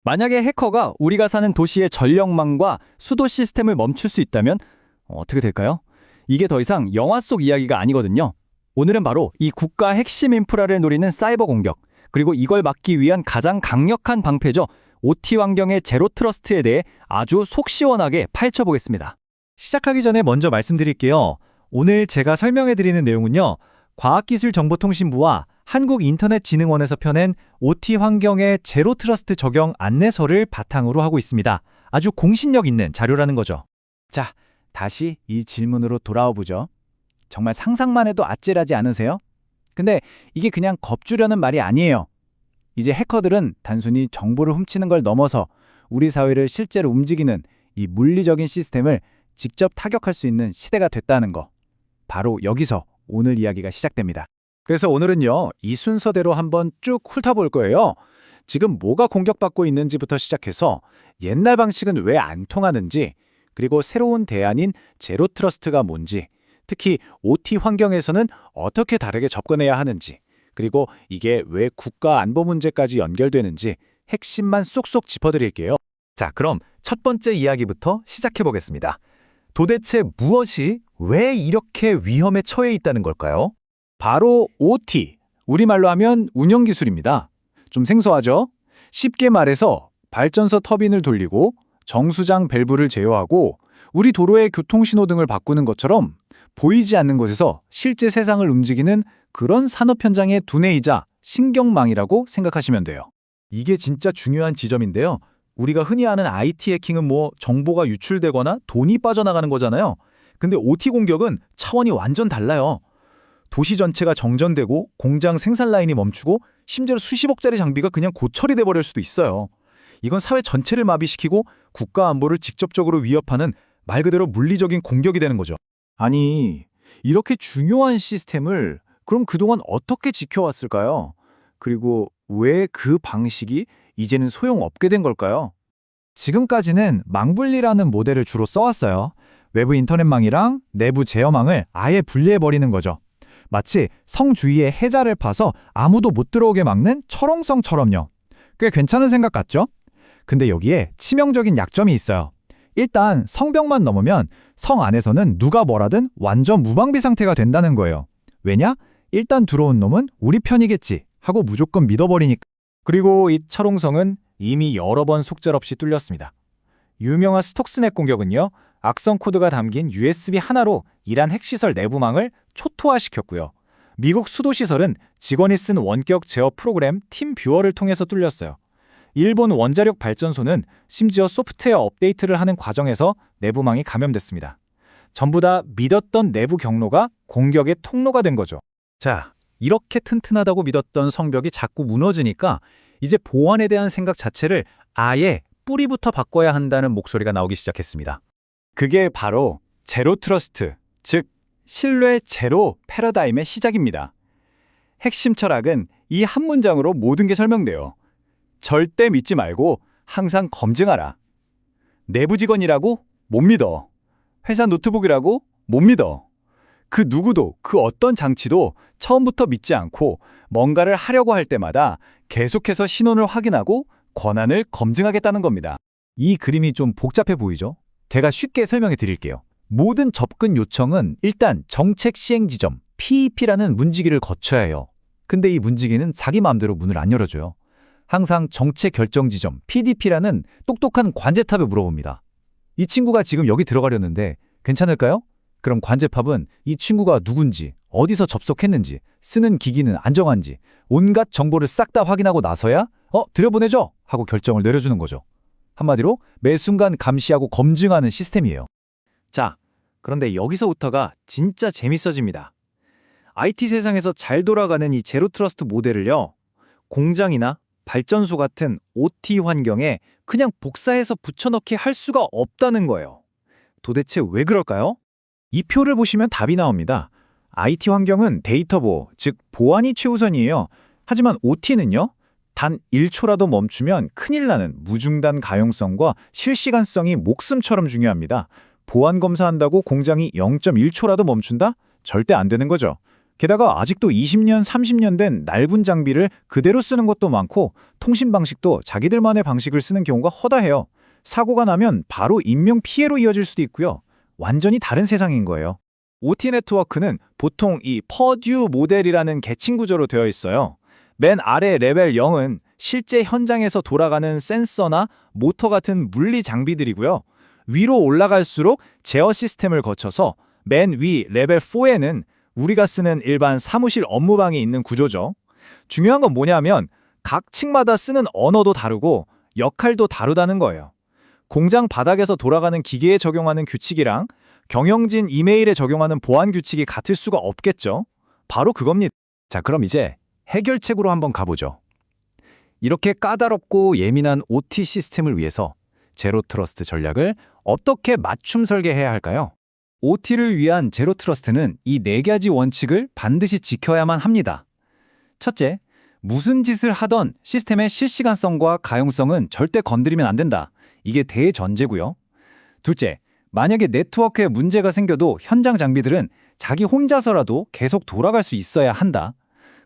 만약에 해커가 우리가 사는 도시의 전력망과 수도 시스템을 멈출 수 있다면 어떻게 될까요? 이게 더 이상 영화 속 이야기가 아니거든요. 오늘은 바로 이 국가 핵심 인프라를 노리는 사이버 공격, 그리고 이걸 막기 위한 가장 강력한 방패죠. OT 환경의 제로 트러스트에 대해 아주 속 시원하게 파헤쳐보겠습니다. 시작하기 전에 먼저 말씀드릴게요. 오늘 제가 설명해드리는 내용은요, 과학기술정보통신부와 한국인터넷진흥원에서 펴낸 OT 환경의 제로 트러스트 적용 안내서를 바탕으로 하고 있습니다. 아주 공신력 있는 자료라는 거죠. 자, 다시 이 질문으로 돌아와 보죠. 정말 상상만 해도 아찔하지 않으세요? 근데 이게 그냥 겁주려는 말이 아니에요. 이제 해커들은 단순히 정보를 훔치는 걸 넘어서 우리 사회를 실제로 움직이는 이 물리적인 시스템을 직접 타격할 수 있는 시대가 됐다는 거. 바로 여기서 오늘 이야기가 시작됩니다. 그래서 오늘은요, 이 순서대로 한번 쭉 훑어볼 거예요. 지금 뭐가 공격받고 있는지부터 시작해서 옛날 방식은 왜 안 통하는지, 그리고 새로운 대안인 제로 트러스트가 뭔지, 특히 OT 환경에서는 어떻게 다르게 접근해야 하는지, 그리고 이게 왜 국가 안보 문제까지 연결되는지 핵심만 쏙쏙 짚어드릴게요. 자, 그럼 첫 번째 이야기부터 시작해보겠습니다. 도대체 무엇이 왜 이렇게 위험에 처해 있다는 걸까요? 바로 OT, 우리말로 하면 운영기술입니다. 좀 생소하죠? 쉽게 말해서 발전소 터빈을 돌리고 정수장 밸브를 제어하고 우리 도로의 교통신호등을 바꾸는 것처럼 보이지 않는 곳에서 실제 세상을 움직이는 그런 산업 현장의 두뇌이자 신경망이라고 생각하시면 돼요. 이게 진짜 중요한 지점인데요. 우리가 흔히 아는 IT 해킹은 정보가 유출되거나 돈이 빠져나가는 거잖아요. 근데 OT 공격은 차원이 완전 달라요. 도시 전체가 정전되고 공장 생산 라인이 멈추고 심지어 수십억짜리 장비가 그냥 고철이 돼버릴 수도 있어요. 이건 사회 전체를 마비시키고 국가 안보를 직접적으로 위협하는 말 그대로 물리적인 공격이 되는 거죠. 아니, 이렇게 중요한 시스템을 그럼 그동안 어떻게 지켜왔을까요? 그리고 왜 그 방식이 이제는 소용없게 된 걸까요? 지금까지는 망분리라는 모델을 주로 써왔어요. 외부 인터넷망이랑 내부 제어망을 아예 분리해버리는 거죠. 마치 성 주위에 해자를 파서 아무도 못 들어오게 막는 철옹성처럼요. 꽤 괜찮은 생각 같죠? 근데 여기에 치명적인 약점이 있어요. 일단 성벽만 넘으면 성 안에서는 누가 뭐라든 완전 무방비 상태가 된다는 거예요. 왜냐? 일단 들어온 놈은 우리 편이겠지 하고 무조건 믿어버리니까. 그리고 이 철옹성은 이미 여러 번 속절없이 뚫렸습니다. 유명한 스톡스넷 공격은요, 악성 코드가 담긴 USB 하나로 이란 핵시설 내부망을 초토화시켰고요. 미국 수도시설은 직원이 쓴 원격 제어 프로그램 팀뷰어를 통해서 뚫렸어요. 일본 원자력 발전소는 심지어 소프트웨어 업데이트를 하는 과정에서 내부망이 감염됐습니다. 전부 다 믿었던 내부 경로가 공격의 통로가 된 거죠. 자, 이렇게 튼튼하다고 믿었던 성벽이 자꾸 무너지니까 이제 보안에 대한 생각 자체를 아예 뿌리부터 바꿔야 한다는 목소리가 나오기 시작했습니다. 그게 바로 제로 트러스트, 즉 신뢰 제로 패러다임의 시작입니다. 핵심 철학은 이 한 문장으로 모든 게 설명돼요. 절대 믿지 말고 항상 검증하라. 내부 직원이라고? 못 믿어. 회사 노트북이라고? 못 믿어. 그 누구도 그 어떤 장치도 처음부터 믿지 않고 뭔가를 하려고 할 때마다 계속해서 신원을 확인하고 권한을 검증하겠다는 겁니다. 이 그림이 좀 복잡해 보이죠? 제가 쉽게 설명해 드릴게요. 모든 접근 요청은 일단 정책 시행 지점, PEP라는 문지기를 거쳐야 해요. 근데 이 문지기는 자기 마음대로 문을 안 열어줘요. 항상 정책 결정 지점, PDP라는 똑똑한 관제탑에 물어봅니다. 이 친구가 지금 여기 들어가려는데 괜찮을까요? 그럼 관제탑은 이 친구가 누군지, 어디서 접속했는지, 쓰는 기기는 안정한지 온갖 정보를 싹 다 확인하고 나서야 들여보내줘! 하고 결정을 내려주는 거죠. 한마디로 매 순간 감시하고 검증하는 시스템이에요. 자, 그런데 여기서부터가 진짜 재밌어집니다. IT 세상에서 잘 돌아가는 이 제로 트러스트 모델을요, 공장이나 발전소 같은 OT 환경에 그냥 복사해서 붙여넣기 할 수가 없다는 거예요. 도대체 왜 그럴까요? 이 표를 보시면 답이 나옵니다. IT 환경은 데이터 보호, 즉 보안이 최우선이에요. 하지만 OT는요, 단 1초라도 멈추면 큰일 나는 무중단 가용성과 실시간성이 목숨처럼 중요합니다. 보안 검사한다고 공장이 0.1초라도 멈춘다? 절대 안 되는 거죠. 게다가 아직도 20년, 30년 된 낡은 장비를 그대로 쓰는 것도 많고 통신 방식도 자기들만의 방식을 쓰는 경우가 허다해요. 사고가 나면 바로 인명 피해로 이어질 수도 있고요. 완전히 다른 세상인 거예요. OT 네트워크는 보통 이 퍼듀 모델이라는 계층 구조로 되어 있어요. 맨 아래 레벨 0은 실제 현장에서 돌아가는 센서나 모터 같은 물리 장비들이고요. 위로 올라갈수록 제어 시스템을 거쳐서 맨 위 레벨 4에는 우리가 쓰는 일반 사무실 업무방이 있는 구조죠. 중요한 건 뭐냐면 각 층마다 쓰는 언어도 다르고 역할도 다르다는 거예요. 공장 바닥에서 돌아가는 기계에 적용하는 규칙이랑 경영진 이메일에 적용하는 보안 규칙이 같을 수가 없겠죠. 바로 그겁니다. 자, 그럼 이제 해결책으로 한번 가보죠. 이렇게 까다롭고 예민한 OT 시스템을 위해서 제로 트러스트 전략을 어떻게 맞춤 설계해야 할까요? OT를 위한 제로 트러스트는 이 4가지 원칙을 반드시 지켜야만 합니다. 첫째, 무슨 짓을 하던 시스템의 실시간성과 가용성은 절대 건드리면 안 된다. 이게 대전제고요. 둘째, 만약에 네트워크에 문제가 생겨도 현장 장비들은 자기 혼자서라도 계속 돌아갈 수 있어야 한다.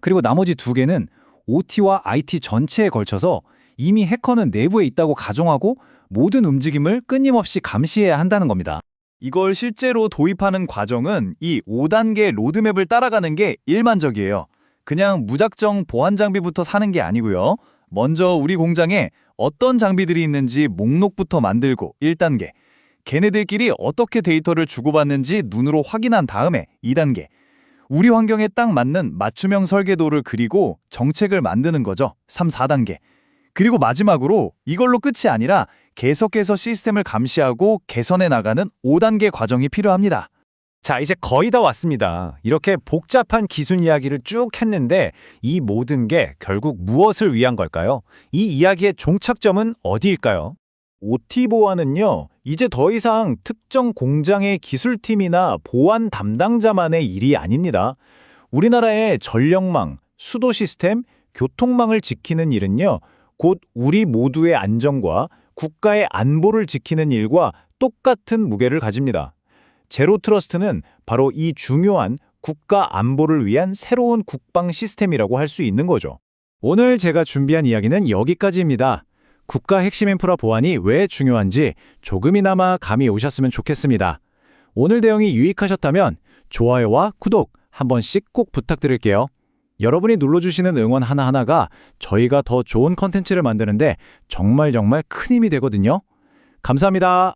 그리고 나머지 2개는 OT와 IT 전체에 걸쳐서 이미 해커는 내부에 있다고 가정하고 모든 움직임을 끊임없이 감시해야 한다는 겁니다. 이걸 실제로 도입하는 과정은 이 5단계 로드맵을 따라가는 게 일반적이에요. 그냥 무작정 보안 장비부터 사는 게 아니고요. 먼저 우리 공장에 어떤 장비들이 있는지 목록부터 만들고 1단계, 걔네들끼리 어떻게 데이터를 주고받는지 눈으로 확인한 다음에 2단계, 우리 환경에 딱 맞는 맞춤형 설계도를 그리고 정책을 만드는 거죠. 3, 4단계. 그리고 마지막으로 이걸로 끝이 아니라 계속해서 시스템을 감시하고 개선해 나가는 5단계 과정이 필요합니다. 자, 이제 거의 다 왔습니다. 이렇게 복잡한 기술 이야기를 쭉 했는데 이 모든 게 결국 무엇을 위한 걸까요? 이 이야기의 종착점은 어디일까요? OT 보안은요, 이제 더 이상 특정 공장의 기술팀이나 보안 담당자만의 일이 아닙니다. 우리나라의 전력망, 수도 시스템, 교통망을 지키는 일은요, 곧 우리 모두의 안전과 국가의 안보를 지키는 일과 똑같은 무게를 가집니다. 제로 트러스트는 바로 이 중요한 국가 안보를 위한 새로운 국방 시스템이라고 할 수 있는 거죠. 오늘 제가 준비한 이야기는 여기까지입니다. 국가 핵심 인프라 보안이 왜 중요한지 조금이나마 감이 오셨으면 좋겠습니다. 오늘 내용이 유익하셨다면 좋아요와 구독 한 번씩 꼭 부탁드릴게요. 여러분이 눌러주시는 응원 하나하나가 저희가 더 좋은 컨텐츠를 만드는데 정말 큰 힘이 되거든요. 감사합니다.